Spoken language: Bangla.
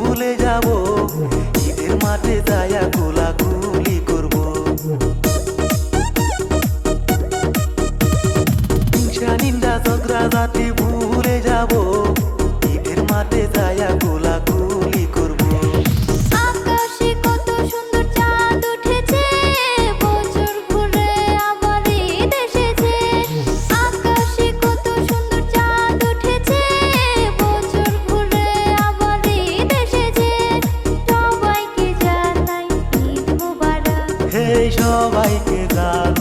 ভুলে যাব, ঈদের মাঠে যায়া কোলাকুলি করব। হিংসা নিন্দা ঝগড়া জাতি ভুলে যাব, ঈদের মাঠে যায়া কোলাকুলি করব। আকাশে কত সুন্দর চাঁদ উঠেছে, বছর ঘুরে আবার ঈদ এসেছে। আকাশে কত সুন্দর চাঁদ উঠেছে, বছর ঘুরে আবার ঈদ এসেছে। সবাইকে জানাই ঈদ মোবারক, হে সবাইকে জানাই